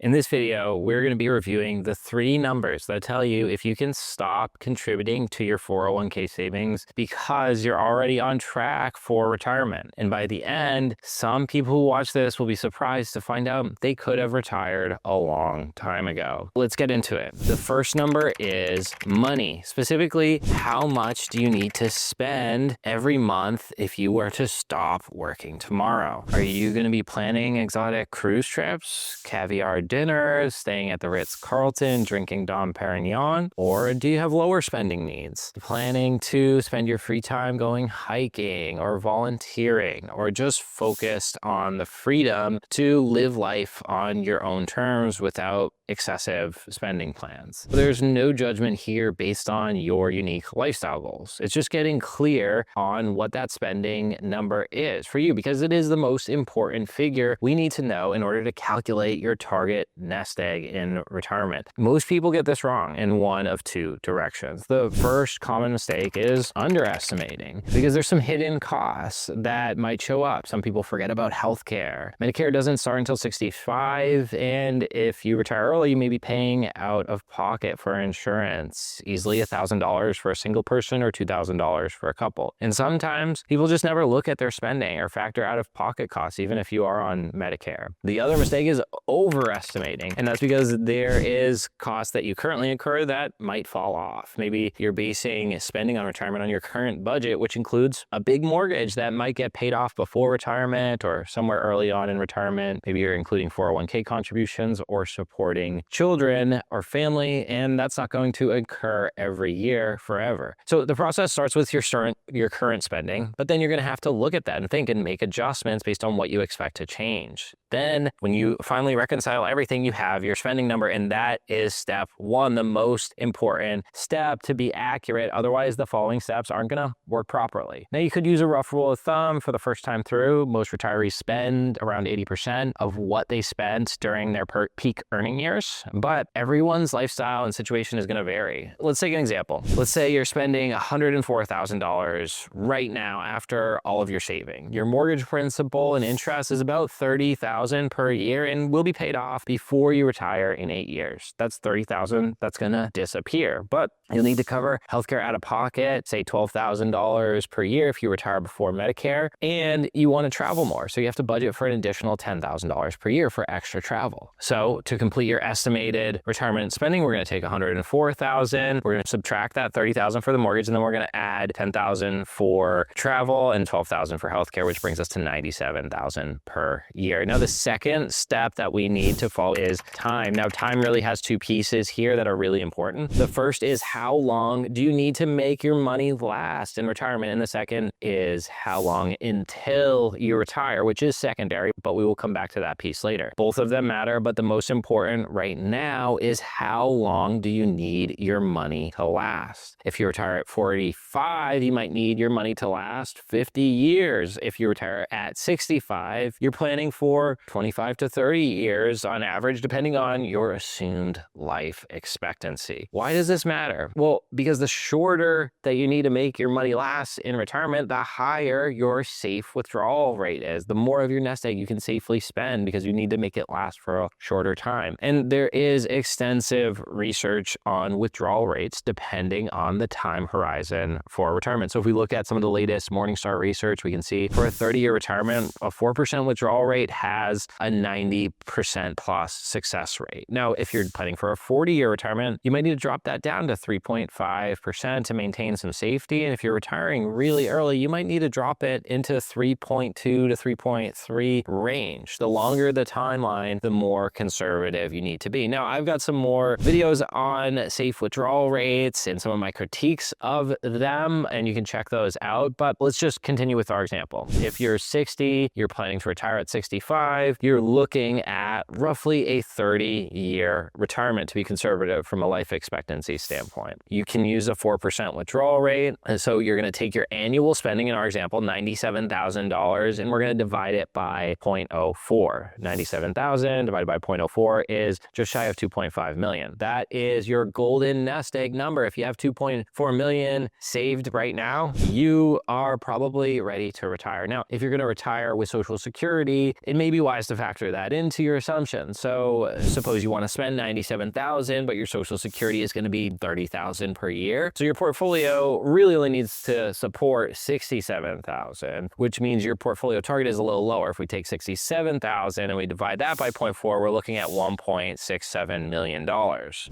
In this video, we're going to be reviewing the 3 numbers that tell you if you can stop contributing to your 401k savings because you're already on track for retirement. And by the end, some people who watch this will be surprised to find out they could have retired a long time ago. Let's get into it. The first number is money. Specifically, how much do you need to spend every month if you were to stop working tomorrow? Are you going to be planning exotic cruise trips, caviar dinners, staying at the Ritz-Carlton, drinking Dom Perignon? Or do you have lower spending needs? Planning to spend your free time going hiking or volunteering, or just focused on the freedom to live life on your own terms without excessive spending plans? There's no judgment here based on your unique lifestyle goals. It's just getting clear on what that spending number is for you, because it is the most important figure we need to know in order to calculate your target nest egg in retirement. Most people get this wrong in one of 2 directions. The first common mistake is underestimating, because there's some hidden costs that might show up. Some people forget about healthcare. Medicare doesn't start until 65, and if you retire early, you may be paying out of pocket for insurance, easily $1,000 for a single person or $2,000 for a couple. And sometimes people just never look at their spending or factor out of pocket costs, even if you are on Medicare. The other mistake is overestimating, and that's because there is costs that you currently incur that might fall off. Maybe you're basing spending on retirement on your current budget, which includes a big mortgage that might get paid off before retirement or somewhere early on in retirement. Maybe you're including 401k contributions or supporting children or family, and that's not going to occur every year forever. So the process starts with your current spending, but then you're going to have to look at that and think and make adjustments based on what you expect to change. Then when you finally reconcile everything, you have your spending number, and that is step 1, the most important step to be accurate. Otherwise, the following steps aren't going to work properly. Now, you could use a rough rule of thumb for the first time through. Most retirees spend around 80% of what they spent during their peak earning years, but everyone's lifestyle and situation is going to vary. Let's take an example. Let's say you're spending $104,000 right now after all of your saving. Your mortgage principal and interest is about $30,000 per year and will be paid off before you retire in 8 years. That's $30,000 that's going to disappear, but you'll need to cover healthcare out of pocket, say $12,000 per year if you retire before Medicare, and you want to travel more. So you have to budget for an additional $10,000 per year for extra travel. So to complete your estimated retirement spending, we're going to take $104,000. We're going to subtract that $30,000 for the mortgage, and then we're going to add $10,000 for travel and $12,000 for healthcare, which brings us to $97,000 per year. Now, the second step that we need to follow is time. Now, time really has 2 pieces here that are really important. The first is how long do you need to make your money last in retirement? And the second is how long until you retire, which is secondary, but we will come back to that piece later. Both of them matter, but the most important right now is how long do you need your money to last? If you retire at 45, you might need your money to last 50 years. If you retire at 65, you're planning for 25 to 30 years on average, depending on your assumed life expectancy. Why does this matter? Well, because the shorter that you need to make your money last in retirement, the higher your safe withdrawal rate is. The more of your nest egg you can safely spend, because you need to make it last for a shorter time. And there is extensive research on withdrawal rates depending on the time horizon for retirement. So if we look at some of the latest Morningstar research, we can see for a 30-year retirement, a 4% withdrawal rate has a 90% plus success rate. Now, if you're planning for a 40-year retirement, you might need to drop that down to 3.5% to maintain some safety. And if you're retiring really early, you might need to drop it into 3.2 to 3.3 range. The longer the timeline, the more conservative you need to be. Now, I've got some more videos on safe withdrawal rates and some of my critiques of them, and you can check those out. But let's just continue with our example. If you're 60, you're planning to retire at 65, you're looking at roughly a 30-year retirement to be conservative from a life expectancy standpoint. You can use a 4% withdrawal rate. And so you're going to take your annual spending spending, in our example, $97,000, and we're going to divide it by 0.04. 97,000 divided by 0.04 is just shy of 2.5 million. That is your golden nest egg number. If you have 2.4 million saved right now, you are probably ready to retire. Now, if you're going to retire with Social Security, it may be wise to factor that into your assumption. So suppose you want to spend 97,000, but your Social Security is going to be 30,000 per year. So your portfolio really only needs to support 67,000, which means your portfolio target is a little lower. If we take 67,000 and we divide that by 0.4, we're looking at $1.67 million.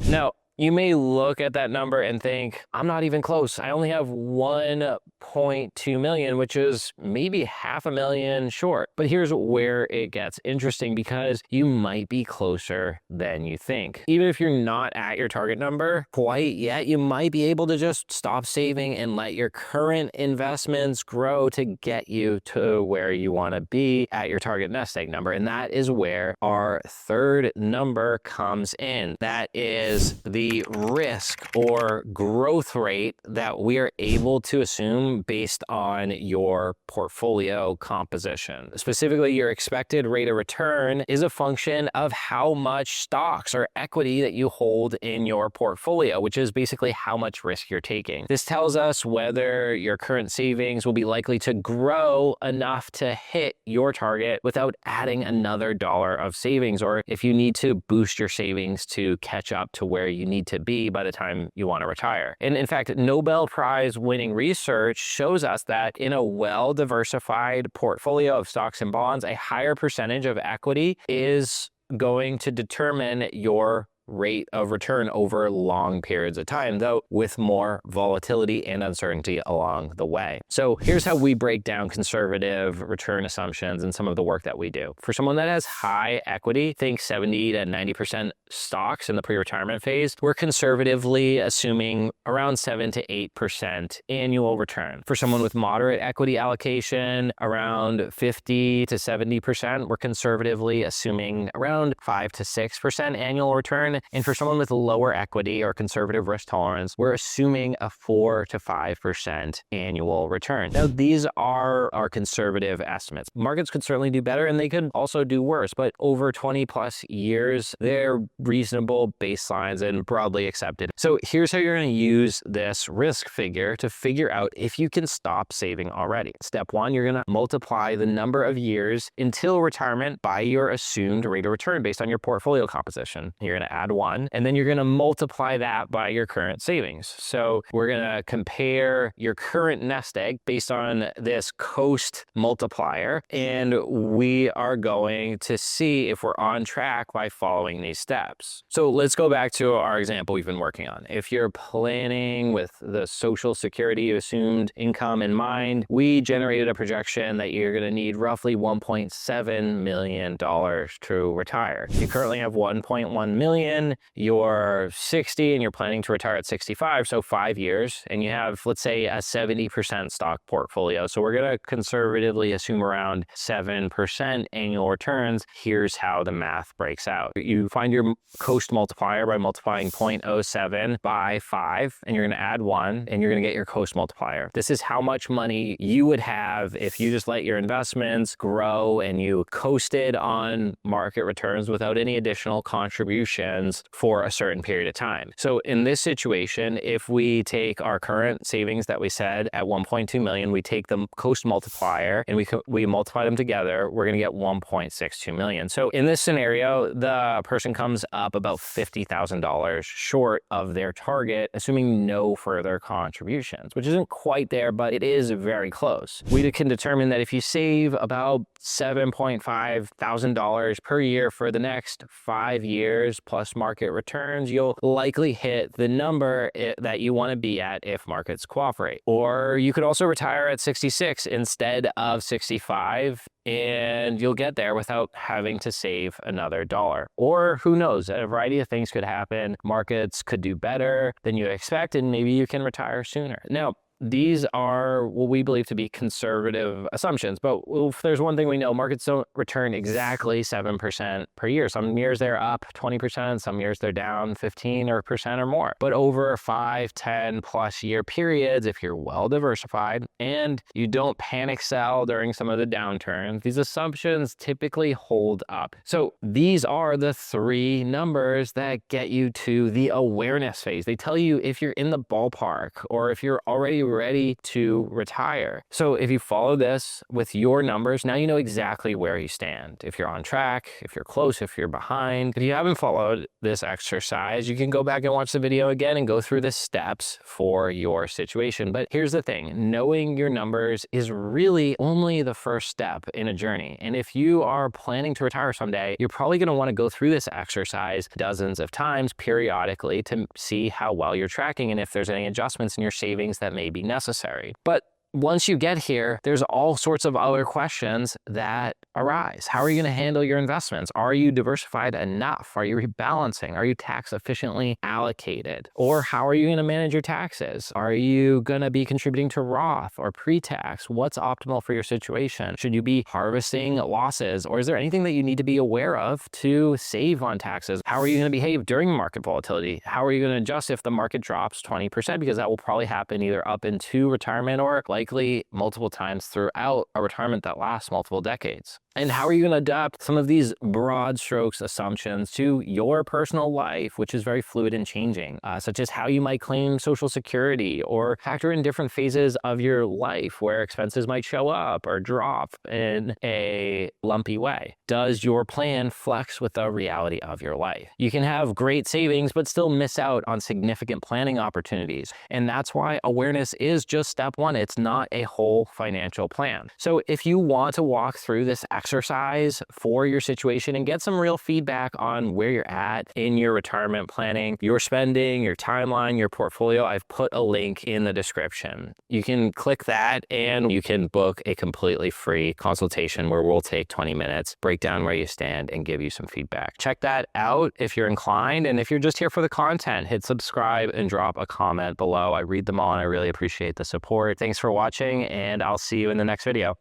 Now, you may look at that number and think, I'm not even close. I only have 1.2 million, which is maybe $500,000 short. But here's where it gets interesting, because you might be closer than you think. Even if you're not at your target number quite yet, you might be able to just stop saving and let your current investments grow to get you to where you want to be at your target nest egg number. And that is where our third number comes in. That is the risk or growth rate that we are able to assume based on your portfolio composition. Specifically, your expected rate of return is a function of how much stocks or equity that you hold in your portfolio, which is basically how much risk you're taking. This tells us whether your current savings will be likely to grow enough to hit your target without adding another dollar of savings, or if you need to boost your savings to catch up to where you need to be by the time you want to retire. And in fact, Nobel Prize winning research shows us that in a well-diversified portfolio of stocks and bonds, a higher percentage of equity is going to determine your rate of return over long periods of time, though with more volatility and uncertainty along the way. So here's how we break down conservative return assumptions and some of the work that we do. For someone that has high equity, think 70 to 90% stocks in the pre-retirement phase, we're conservatively assuming around 7 to 8% annual return. For someone with moderate equity allocation, around 50 to 70%, we're conservatively assuming around 5 to 6% annual return. And for someone with lower equity or conservative risk tolerance, we're assuming a 4 to 5% annual return. Now, these are our conservative estimates. Markets could certainly do better, and they could also do worse, but over 20 plus years, they're reasonable baselines and broadly accepted. So here's how you're going to use this risk figure to figure out if you can stop saving already. Step one, you're going to multiply the number of years until retirement by your assumed rate of return based on your portfolio composition. You're going to add 1, and then you're going to multiply that by your current savings. So we're going to compare your current nest egg based on this coast multiplier, and we are going to see if we're on track by following these steps. So let's go back to our example we've been working on. If you're planning with the Social Security assumed income in mind, we generated a projection that you're going to need roughly $1.7 million to retire. You currently have 1.1 million. You're 60 and you're planning to retire at 65, so 5 years, and you have, let's say, a 70% stock portfolio. So we're going to conservatively assume around 7% annual returns. Here's how the math breaks out. You find your coast multiplier by multiplying 0.07 by 5, and you're going to add 1, and you're going to get your coast multiplier. This is how much money you would have if you just let your investments grow and you coasted on market returns without any additional contributions for a certain period of time. So in this situation, if we take our current savings that we said at 1.2 million, we take the coast multiplier and we multiply them together, we're going to get 1.62 million. So in this scenario, the person comes up about $50,000 short of their target, assuming no further contributions, which isn't quite there, but it is very close. We can determine that if you save about $7.5 thousand per year for the next 5 years plus market returns, you'll likely hit the number that you want to be at if markets cooperate. Or you could also retire at 66 instead of 65, and you'll get there without having to save another dollar. Or who knows, a variety of things could happen. Markets could do better than you expect, and maybe you can retire sooner. Now, these are what we believe to be conservative assumptions. But if there's one thing we know, markets don't return exactly 7% per year. Some years they're up 20%, some years they're down 15% or more. But over 5, 10 plus year periods, if you're well diversified and you don't panic sell during some of the downturns, these assumptions typically hold up. So these are the three numbers that get you to the awareness phase. They tell you if you're in the ballpark or if you're already ready to retire. So if you follow this with your numbers, now you know exactly where you stand. If you're on track, if you're close, if you're behind. If you haven't followed this exercise, you can go back and watch the video again and go through the steps for your situation. But here's the thing, knowing your numbers is really only the first step in a journey. And if you are planning to retire someday, you're probably going to want to go through this exercise dozens of times periodically to see how well you're tracking and if there's any adjustments in your savings that may be necessary. But once you get here, there's all sorts of other questions that arise. How are you going to handle your investments? Are you diversified enough? Are you rebalancing? Are you tax efficiently allocated? Or how are you going to manage your taxes? Are you going to be contributing to Roth or pre-tax? What's optimal for your situation? Should you be harvesting losses? Or is there anything that you need to be aware of to save on taxes? How are you going to behave during market volatility? How are you going to adjust if the market drops 20%? Because that will probably happen either up into retirement or likely multiple times throughout a retirement that lasts multiple decades. And how are you going to adapt some of these broad strokes assumptions to your personal life, which is very fluid and changing, such as how you might claim Social Security or factor in different phases of your life where expenses might show up or drop in a lumpy way? Does your plan flex with the reality of your life? You can have great savings, but still miss out on significant planning opportunities. And that's why awareness is just step one. It's not a whole financial plan. So if you want to walk through this exercise for your situation and get some real feedback on where you're at in your retirement planning, your spending, your timeline, your portfolio, I've put a link in the description. You can click that and you can book a completely free consultation where we'll take 20 minutes, break down where you stand and give you some feedback. Check that out if you're inclined. And if you're just here for the content, hit subscribe and drop a comment below. I read them all and I really appreciate the support. Thanks for watching and I'll see you in the next video.